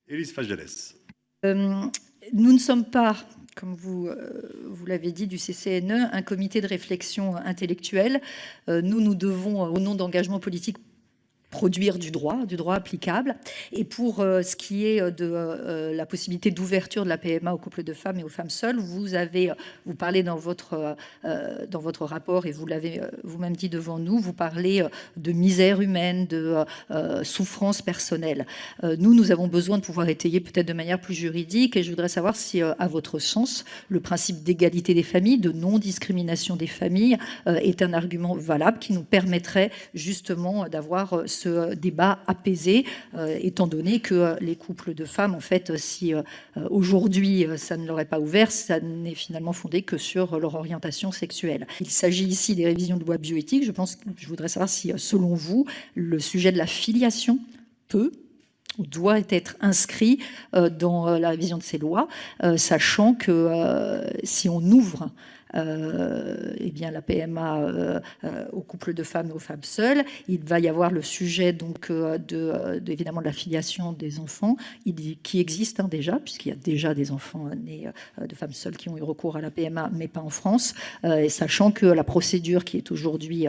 Élise Fagelles. Nous ne sommes pas, comme vous l'avez dit, du CCNE, un comité de réflexion intellectuelle. Nous devons, au nom d'engagements politiques, produire du droit applicable. Et pour ce qui est de la possibilité d'ouverture de la PMA aux couples de femmes et aux femmes seules, vous parlez dans votre rapport, et vous l'avez vous-même dit devant nous, vous parlez de misère humaine, de souffrance personnelle. Nous avons besoin de pouvoir étayer peut-être de manière plus juridique, et je voudrais savoir si, à votre sens, le principe d'égalité des familles, de non-discrimination des familles, est un argument valable qui nous permettrait justement d'avoir ce débat apaisé, étant donné que les couples de femmes, en fait, si aujourd'hui ça ne leur est pas ouvert, ça n'est finalement fondé que sur leur orientation sexuelle. Il s'agit ici des révisions de loi bioéthique. Je voudrais savoir si, selon vous, le sujet de la filiation peut ou doit être inscrit dans la révision de ces lois, sachant que si on ouvre eh bien, la PMA aux couples de femmes et aux femmes seules, il va y avoir le sujet donc évidemment de la filiation des enfants, qui existe déjà, puisqu'il y a déjà des enfants nés de femmes seules qui ont eu recours à la PMA, mais pas en France, et sachant que la procédure qui est aujourd'hui,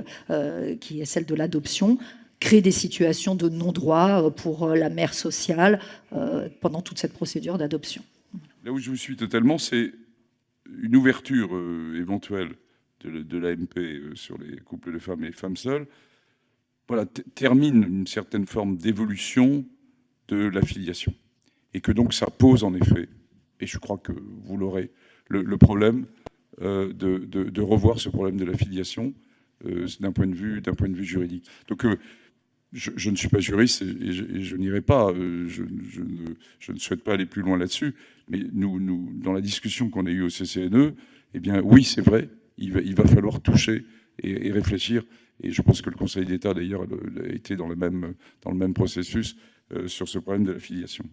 qui est celle de l'adoption, crée des situations de non-droit pour la mère sociale pendant toute cette procédure d'adoption. Là où je vous suis totalement, c'est une ouverture éventuelle de l'AMP sur les couples de femmes et les femmes seules, voilà, termine une certaine forme d'évolution de la filiation. Et que donc ça pose en effet, et je crois que vous l'aurez, le problème de revoir ce problème de la filiation d'un point de vue juridique. Donc je ne suis pas juriste et je n'irai pas, je ne souhaite pas aller plus loin là-dessus, mais nous, dans la discussion qu'on a eue au CCNE, eh bien oui, c'est vrai, il va falloir toucher et réfléchir, et je pense que le Conseil d'État d'ailleurs a été dans le même processus sur ce problème de la filiation.